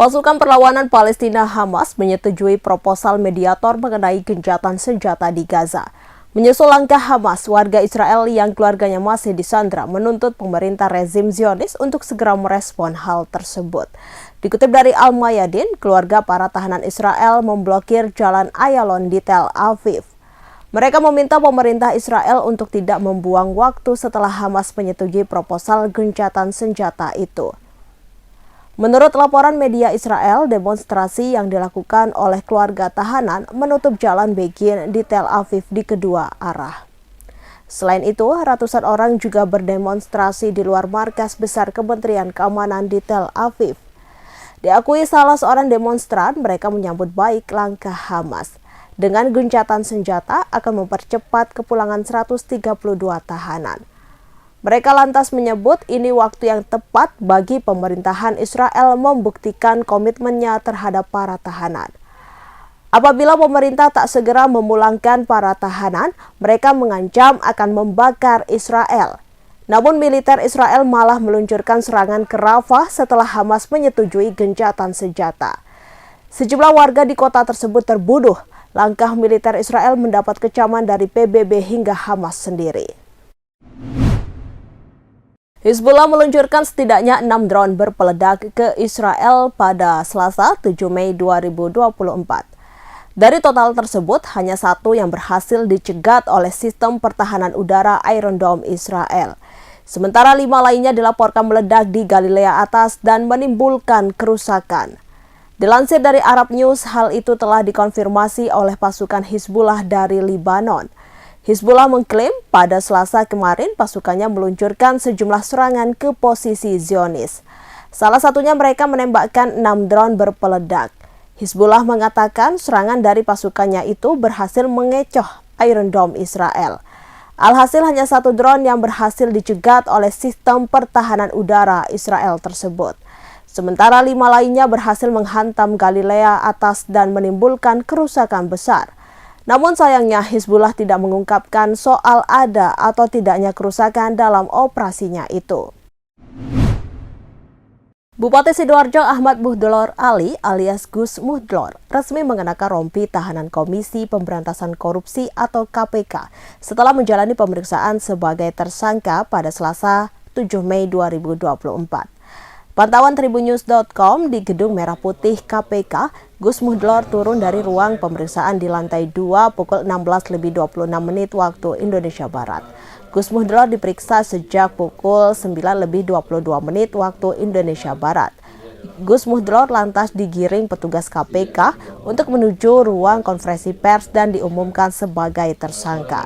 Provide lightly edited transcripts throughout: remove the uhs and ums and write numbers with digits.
Pasukan perlawanan Palestina Hamas menyetujui proposal mediator mengenai gencatan senjata di Gaza. Menyusul langkah Hamas, warga Israel yang keluarganya masih disandra menuntut pemerintah rezim Zionis untuk segera merespon hal tersebut. Dikutip dari Al-Mayadin, keluarga para tahanan Israel memblokir Jalan Ayalon di Tel Aviv. Mereka meminta pemerintah Israel untuk tidak membuang waktu setelah Hamas menyetujui proposal gencatan senjata itu. Menurut laporan media Israel, demonstrasi yang dilakukan oleh keluarga tahanan menutup jalan Begin di Tel Aviv di kedua arah. Selain itu, ratusan orang juga berdemonstrasi di luar markas besar Kementerian Keamanan di Tel Aviv. Diakui salah seorang demonstran, mereka menyambut baik langkah Hamas. Dengan gencatan senjata akan mempercepat kepulangan 132 tahanan. Mereka lantas menyebut ini waktu yang tepat bagi pemerintahan Israel membuktikan komitmennya terhadap para tahanan. Apabila pemerintah tak segera memulangkan para tahanan, mereka mengancam akan membakar Israel. Namun militer Israel malah meluncurkan serangan ke Rafah setelah Hamas menyetujui gencatan senjata. Sejumlah warga di kota tersebut terbunuh. Langkah militer Israel mendapat kecaman dari PBB hingga Hamas sendiri. Hizbullah meluncurkan setidaknya 6 drone berpeledak ke Israel pada Selasa 7 Mei 2024. Dari total tersebut, hanya satu yang berhasil dicegat oleh sistem pertahanan udara Iron Dome Israel. Sementara 5 lainnya dilaporkan meledak di Galilea Atas dan menimbulkan kerusakan. Dilansir dari Arab News, hal itu telah dikonfirmasi oleh pasukan Hizbullah dari Libanon. Hizbullah mengklaim pada Selasa kemarin pasukannya meluncurkan sejumlah serangan ke posisi Zionis. Salah satunya mereka menembakkan 6 drone berpeledak. Hizbullah mengatakan serangan dari pasukannya itu berhasil mengecoh Iron Dome Israel. Alhasil hanya satu drone yang berhasil dicegat oleh sistem pertahanan udara Israel tersebut. Sementara 5 lainnya berhasil menghantam Galilea Atas dan menimbulkan kerusakan besar. Namun sayangnya Hizbullah tidak mengungkapkan soal ada atau tidaknya kerusakan dalam operasinya itu. Bupati Sidoarjo Ahmad Muhdlor Ali alias Gus Muhdlor resmi mengenakan rompi tahanan Komisi Pemberantasan Korupsi atau KPK setelah menjalani pemeriksaan sebagai tersangka pada Selasa 7 Mei 2024. Pantauan Tribunnews.com di Gedung Merah Putih KPK, Gus Muhdlor turun dari ruang pemeriksaan di lantai 2 pukul 16.26 waktu Indonesia Barat. Gus Muhdlor diperiksa sejak pukul 9.22 waktu Indonesia Barat. Gus Muhdlor lantas digiring petugas KPK untuk menuju ruang konferensi pers dan diumumkan sebagai tersangka.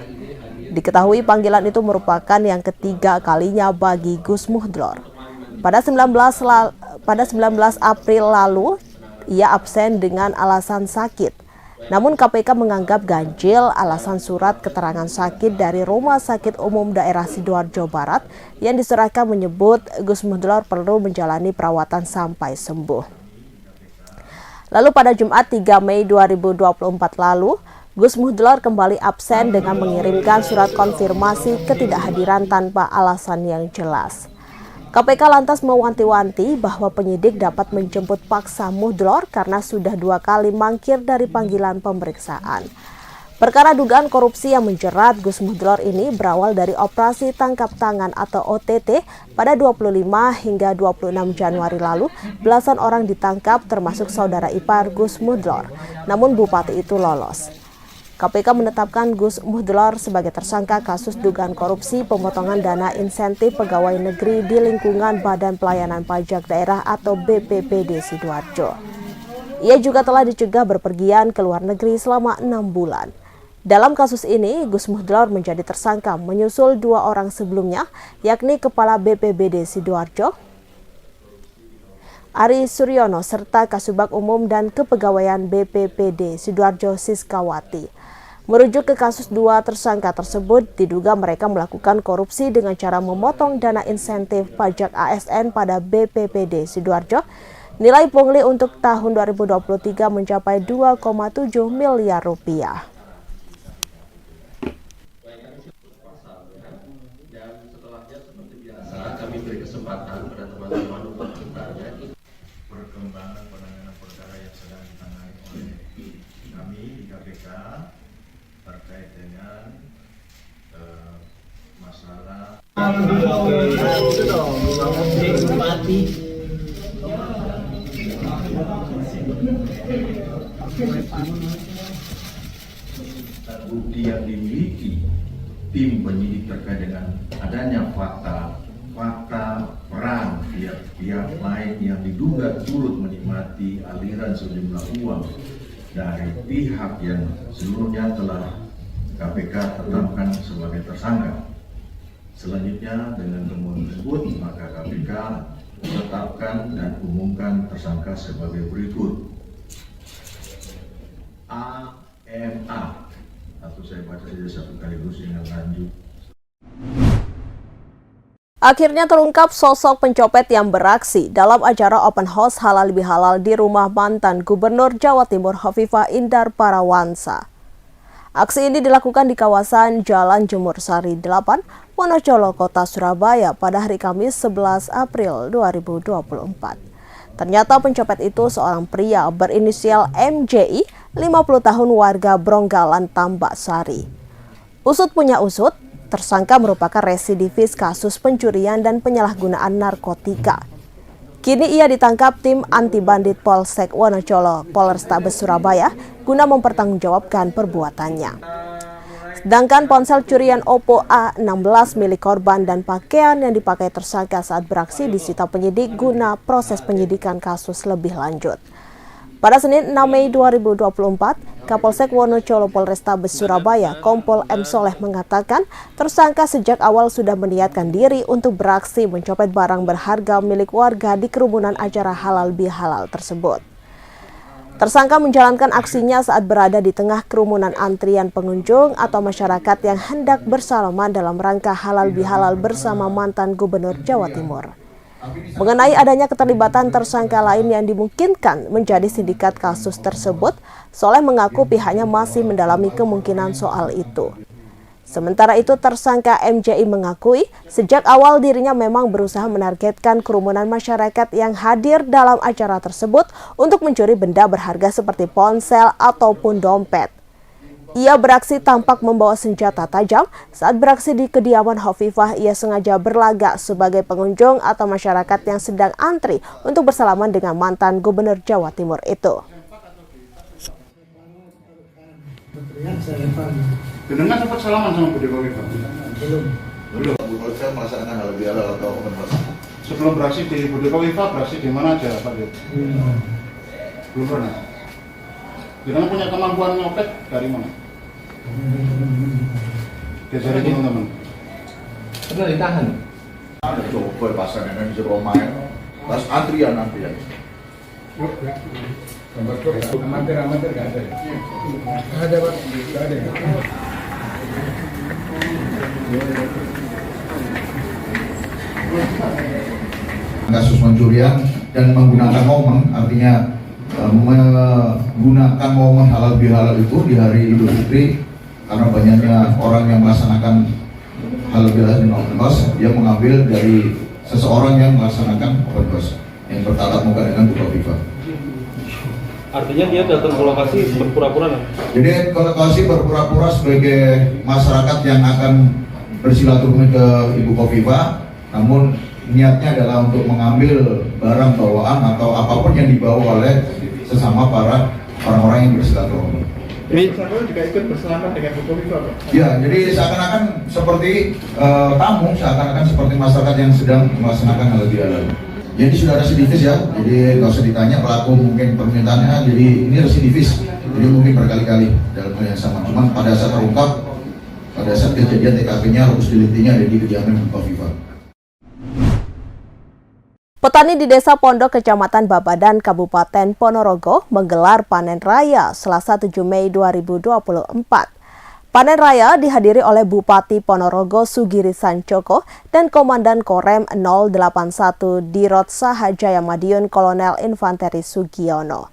Diketahui panggilan itu merupakan yang ketiga kalinya bagi Gus Muhdlor. Pada 19 April lalu, ia absen dengan alasan sakit. Namun KPK menganggap ganjil alasan surat keterangan sakit dari Rumah Sakit Umum Daerah Sidoarjo Barat yang diserahkan menyebut Gus Muhdlor perlu menjalani perawatan sampai sembuh. Lalu pada Jumat 3 Mei 2024 lalu, Gus Muhdlor kembali absen dengan mengirimkan surat konfirmasi ketidakhadiran tanpa alasan yang jelas. KPK lantas mewanti-wanti bahwa penyidik dapat menjemput paksa Muhdlor karena sudah 2 kali mangkir dari panggilan pemeriksaan. Perkara dugaan korupsi yang menjerat Gus Muhdlor ini berawal dari operasi tangkap tangan atau OTT pada 25 hingga 26 Januari lalu. Belasan orang ditangkap termasuk saudara ipar Gus Muhdlor, namun bupati itu lolos. KPK menetapkan Gus Muhdlor sebagai tersangka kasus dugaan korupsi pemotongan dana insentif pegawai negeri di lingkungan Badan Pelayanan Pajak Daerah atau BPPD Sidoarjo. Ia juga telah dicegah berpergian ke luar negeri selama 6 bulan. Dalam kasus ini, Gus Muhdlor menjadi tersangka menyusul 2 orang sebelumnya, yakni Kepala BPBD Sidoarjo, Ari Suryono, serta Kasubag Umum dan Kepegawaian BPPD Sidoarjo Siskawati. Merujuk ke kasus 2 tersangka tersebut, diduga mereka melakukan korupsi dengan cara memotong dana insentif pajak ASN pada BPPD Sidoarjo. Nilai pungli untuk tahun 2023 mencapai 2,7 miliar rupiah. Dan setelahnya seperti biasa kami beri kesempatan pada teman-teman untuk bertanya perkembangan dengan masalah bukti yang dimiliki tim penyidik terkait dengan adanya fakta peran pihak lain yang diduga turut menikmati aliran sejumlah uang dari pihak yang seluruhnya telah KPK tetapkan sebagai tersangka. Selanjutnya dengan temuan tersebut maka KPK menetapkan dan umumkan tersangka sebagai berikut. AMA, atau saya baca saja satu kaligus dengan lanjut. Akhirnya terungkap sosok pencopet yang beraksi dalam acara open house halal bihalal di rumah mantan Gubernur Jawa Timur Hovifah Indar Parawansa. Aksi ini dilakukan di kawasan Jalan Jemur Sari 8, Wonocolo, Kota Surabaya pada hari Kamis 11 April 2024. Ternyata pencopet itu seorang pria berinisial MJI, 50 tahun warga Bronggalan, Tambak Sari. Usut punya usut, tersangka merupakan residivis kasus pencurian dan penyalahgunaan narkotika. Kini ia ditangkap tim anti bandit Polsek Wonocolo, Polrestabes Surabaya guna mempertanggungjawabkan perbuatannya. Sedangkan ponsel curian Oppo A16 milik korban dan pakaian yang dipakai tersangka saat beraksi disita penyidik guna proses penyidikan kasus lebih lanjut. Pada Senin 6 Mei 2024, Kapolsek Wonocolo Polrestabes Surabaya, Kompol M. Soleh mengatakan tersangka sejak awal sudah meniatkan diri untuk beraksi mencopet barang berharga milik warga di kerumunan acara halal bihalal tersebut. Tersangka menjalankan aksinya saat berada di tengah kerumunan antrian pengunjung atau masyarakat yang hendak bersalaman dalam rangka halal bihalal bersama mantan Gubernur Jawa Timur. Mengenai adanya keterlibatan tersangka lain yang dimungkinkan menjadi sindikat kasus tersebut, Soleh mengaku pihaknya masih mendalami kemungkinan soal itu. Sementara itu, tersangka MJI mengakui sejak awal dirinya memang berusaha menargetkan kerumunan masyarakat yang hadir dalam acara tersebut untuk mencuri benda berharga seperti ponsel ataupun dompet. Ia beraksi tampak membawa senjata tajam. Saat beraksi di kediaman Hovifah, ia sengaja berlagak sebagai pengunjung atau masyarakat yang sedang antri untuk bersalaman dengan mantan Gubernur Jawa Timur itu. Dengan sempat salaman sama Budi Hovifah? Belum. Bu Hovifah melaksanakan halal bihalal atau open house. Sebelum beraksi di Budi Hovifah, beraksi di mana aja Pak Dir? Belum pernah. Dengan punya kemampuan nyopet dari mana? Dari teman-teman. Pernah ditahan? Ada coba pasangan yang disuruh main, pas antrian. Amatir nggak ada ya? Ada Pak, nggak ada ya? Kasus pencurian dan menggunakan momen, artinya menggunakan momen halal bihalal itu di hari Idul Fitri, karena banyaknya orang yang melaksanakan halal bihalal di open house, dia mengambil dari seseorang yang melaksanakan open house yang bertatap muka dengan Bu Hovifah. Artinya dia datang ke lokasi berpura-pura? Jadi ke lokasi berpura-pura sebagai masyarakat yang akan bersilaturahmi ke Ibu Hovifah, namun niatnya adalah untuk mengambil barang bawaan atau apapun yang dibawa oleh sesama para orang-orang yang bersilaturahmi. Ini juga ikut bersalaman dengan Bu Hovifah, Pak? Ya, jadi seakan-akan seperti tamu, seakan-akan seperti masyarakat yang sedang melaksanakan halal bihalal. Jadi sudah residivis ya, jadi nggak usah ditanya pelaku mungkin permintaannya, jadi ini residivis, jadi mungkin berkali-kali dalam hal yang sama. Cuman pada saat terungkap, pada saat kejadian TKP-nya harus dilitinya ada di kediaman Bu Hovifah. Petani di Desa Pondok, Kecamatan Babadan, Kabupaten Ponorogo menggelar panen raya Selasa 7 Mei 2024. Panen raya dihadiri oleh Bupati Ponorogo Sugiri Sancoko dan Komandan Korem 081 Dirot Sahajaya Madiun Kolonel Infanteri Sugiono.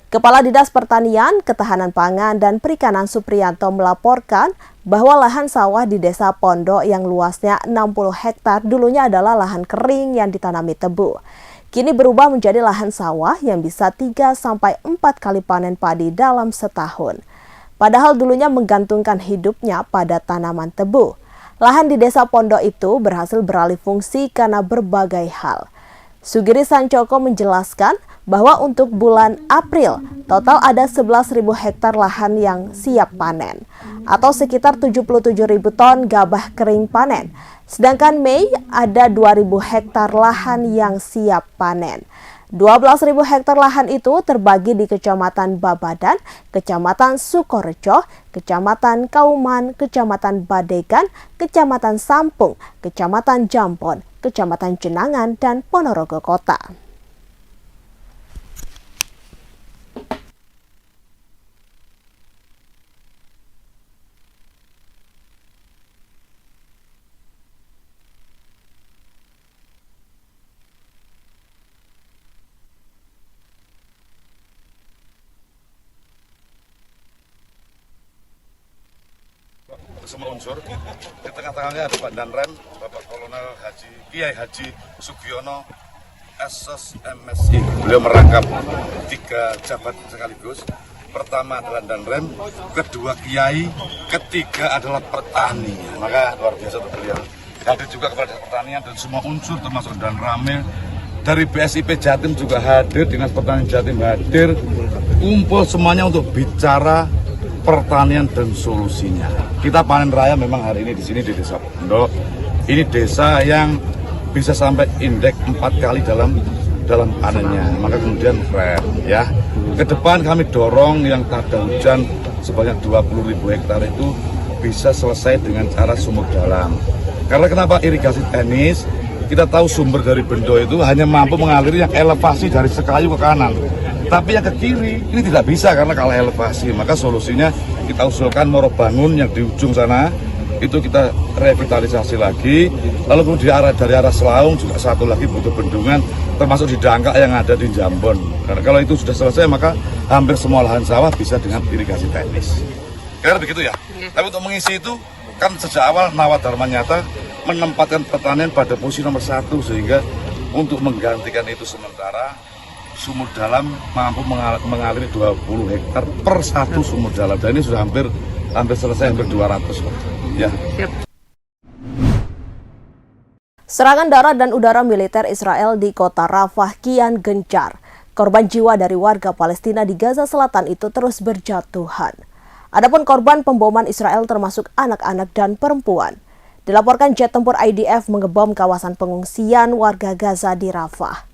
Kepala Dinas Pertanian, Ketahanan Pangan, dan Perikanan Supriyanto melaporkan bahwa lahan sawah di Desa Pondok yang luasnya 60 hektar dulunya adalah lahan kering yang ditanami tebu. Kini berubah menjadi lahan sawah yang bisa 3-4 kali panen padi dalam setahun. padahal dulunya menggantungkan hidupnya pada tanaman tebu. Lahan di Desa Pondok itu berhasil beralih fungsi karena berbagai hal. Sugiri Sancoko menjelaskan bahwa untuk bulan April, total ada 11.000 hektar lahan yang siap panen, atau sekitar 77.000 ton gabah kering panen. Sedangkan Mei ada 2.000 hektar lahan yang siap panen. 12.000 hektar lahan itu terbagi di Kecamatan Babadan, Kecamatan Sukorejo, Kecamatan Kauman, Kecamatan Badegan, Kecamatan Sampung, Kecamatan Jampon, Kecamatan Jenangan, dan Ponorogo Kota. Semua unsur di tengah-tengahnya ada Pak Danrem, Bapak Kolonel Kiai Haji Sugiono SOS MSI. Beliau merangkap 3 jabatan sekaligus. Pertama adalah Danrem, kedua Kiai, ketiga adalah petani. Maka luar biasa untuk beliau. Hadir juga kepada pertanian dan semua unsur termasuk Danramil. Dari BSIP Jatim juga hadir, Dinas Pertanian Jatim hadir. Kumpul semuanya untuk bicara pertanian dan solusinya. Kita panen raya memang hari ini di sini di Desa Pondok. Ini desa yang bisa sampai indeks 4 kali dalam panennya. Maka kemudian keren ya. Ke depan kami dorong yang tak ada hujan sebanyak 20.000 hektar itu bisa selesai dengan cara sumur dalam. Karena kenapa irigasi teknis? Kita tahu sumber dari Bendo itu hanya mampu mengalir yang elevasi dari Sekayu ke kanan. Tapi yang ke kiri ini tidak bisa karena kalah elevasi. Maka solusinya kita usulkan Morobangun yang di ujung sana itu kita revitalisasi lagi. Lalu kemudian dari arah Selaung juga satu lagi butuh bendungan, termasuk di Dangkak yang ada di Jambon. Karena kalau itu sudah selesai maka hampir semua lahan sawah bisa dengan irigasi teknis. Kira begitu ya. Tapi untuk mengisi itu kan sejak awal Nawadharma Nyata menempatkan pertanian pada posisi nomor 1 sehingga untuk menggantikan itu sementara sumur dalam mampu mengaliri 20 hektar per 1 sumur dalam, dan ini sudah hampir selesai, hampir 200 ya. Serangan darat dan udara militer Israel di kota Rafah kian gencar. Korban jiwa dari warga Palestina di Gaza Selatan itu terus berjatuhan. Adapun korban pemboman Israel termasuk anak-anak dan perempuan. Dilaporkan jet tempur IDF mengebom kawasan pengungsian warga Gaza di Rafah.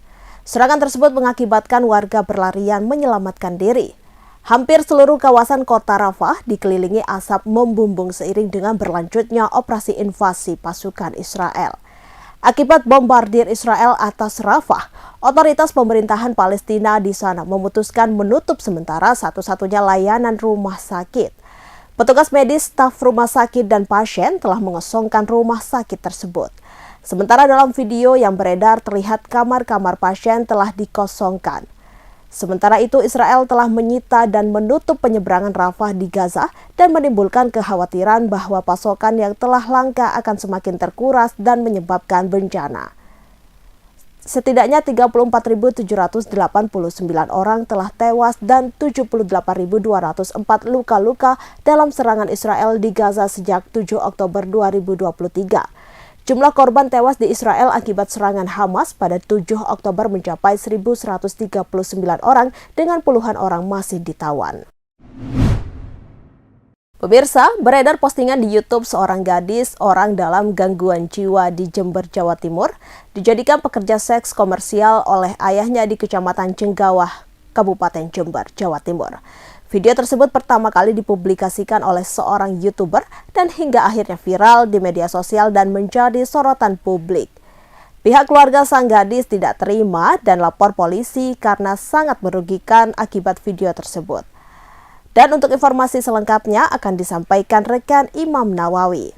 Serangan tersebut mengakibatkan warga berlarian menyelamatkan diri. Hampir seluruh kawasan kota Rafah dikelilingi asap membumbung seiring dengan berlanjutnya operasi invasi pasukan Israel. Akibat bombardir Israel atas Rafah, otoritas pemerintahan Palestina di sana memutuskan menutup sementara satu-satunya layanan rumah sakit. Petugas medis, staf rumah sakit, dan pasien telah mengosongkan rumah sakit tersebut. Sementara dalam video yang beredar terlihat kamar-kamar pasien telah dikosongkan. Sementara itu Israel telah menyita dan menutup penyeberangan Rafah di Gaza dan menimbulkan kekhawatiran bahwa pasokan yang telah langka akan semakin terkuras dan menyebabkan bencana. Setidaknya 34.789 orang telah tewas dan 78.204 luka-luka dalam serangan Israel di Gaza sejak 7 Oktober 2023. Jumlah korban tewas di Israel akibat serangan Hamas pada 7 Oktober mencapai 1.139 orang dengan puluhan orang masih ditawan. Pemirsa, beredar postingan di YouTube seorang gadis orang dalam gangguan jiwa di Jember, Jawa Timur, dijadikan pekerja seks komersial oleh ayahnya di Kecamatan Jenggawah, Kabupaten Jember, Jawa Timur. Video tersebut pertama kali dipublikasikan oleh seorang YouTuber dan hingga akhirnya viral di media sosial dan menjadi sorotan publik. Pihak keluarga sang gadis tidak terima dan lapor polisi karena sangat merugikan akibat video tersebut. Dan untuk informasi selengkapnya akan disampaikan rekan Imam Nawawi.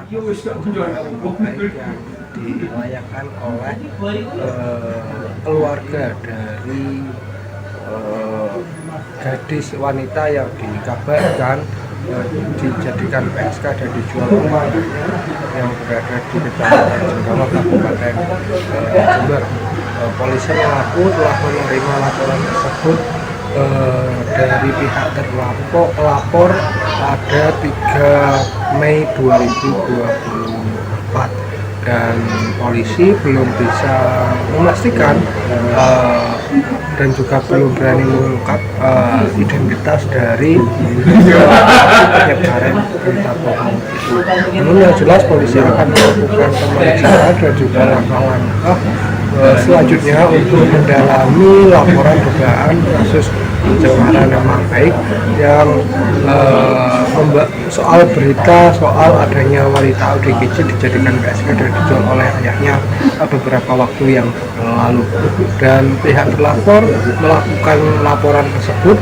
yang dilayangkan oleh keluarga dari gadis wanita yang dikabarkan dijadikan PSK dan dijual oleh yang berada di Kecamatan Jenggawa, Kabupaten Jember. Polisi mengaku telah menerima laporan tersebut dari pihak pelapor pada 3 Mei 2024 dan polisi belum bisa memastikan dan juga belum berani mengungkap identitas dari penyebaran berita bohong itu. Namun yang jelas polisi akan melakukan pemeriksaan dan juga langkah-langkah selanjutnya untuk mendalami laporan dugaan kasus pencemaran nama baik yang soal berita soal adanya wanita ODGJ dijadikan PSK dan dijual oleh ayahnya beberapa waktu yang lalu, dan pihak terlapor melakukan laporan tersebut.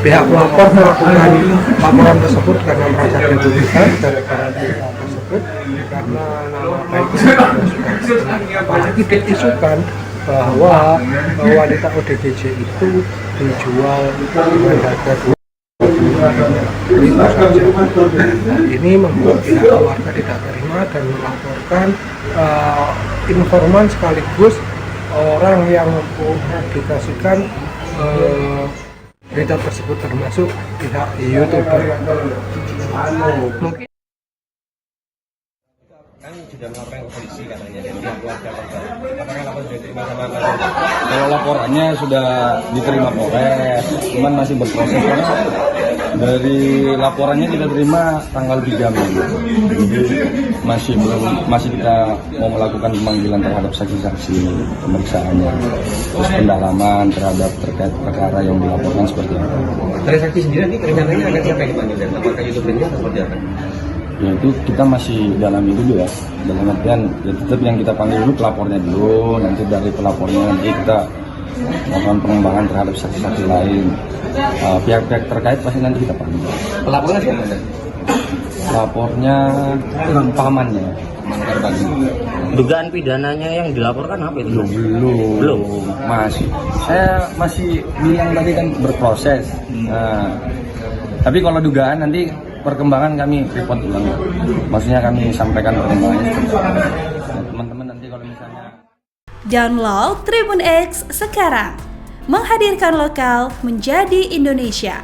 Pihak pelapor melakukan laporan tersebut karena merasa dirugikan gara-gara berita tersebut, karena nama baiknya apalagi diisukan bahwa wanita ODGJ itu dijual dengan harga itu saja. Ini membuat pihak keluarga tidak terima dan melaporkan informan sekaligus orang yang mempublikasikan berita tersebut, termasuk pihak YouTuber. Mungkin kan sudah melaporkan ke polisi katanya dari pihak keluarga korban. Apakah lapor sudah diterima sama Anda? Kalau laporannya sudah diterima Polres, cuman masih berproses karena dari laporannya kita terima tanggal 3 Mei. Jadi masih kita mau melakukan pemanggilan terhadap saksi-saksi, pemeriksaannya, terus pendalaman terhadap terkait perkara yang dilaporkan seperti apa. Dari saksi sendiri nanti rencananya akan siapa yang dipanggil dan apakah YouTubernya atau seperti apa? Ya itu kita masih dalami dulu ya, dalam artian ya tetap yang kita panggil dulu pelapornya dulu, nanti dari pelapornya nanti kita melakukan pengembangan terhadap saksi-saksi lain. Pihak-pihak terkait pasti nanti kita panggil. Pelapornya siapa? Pelapornya pamannya. Dugaan pidananya yang dilaporkan apa itu? Belum. Saya masih bilang tadi kan berproses. Nah, tapi kalau dugaan nanti perkembangan kami report ulang. Maksudnya kami sampaikan perkembangannya. Nah, teman-teman nanti kalau misalnya Download Tribun X sekarang, menghadirkan lokal menjadi Indonesia.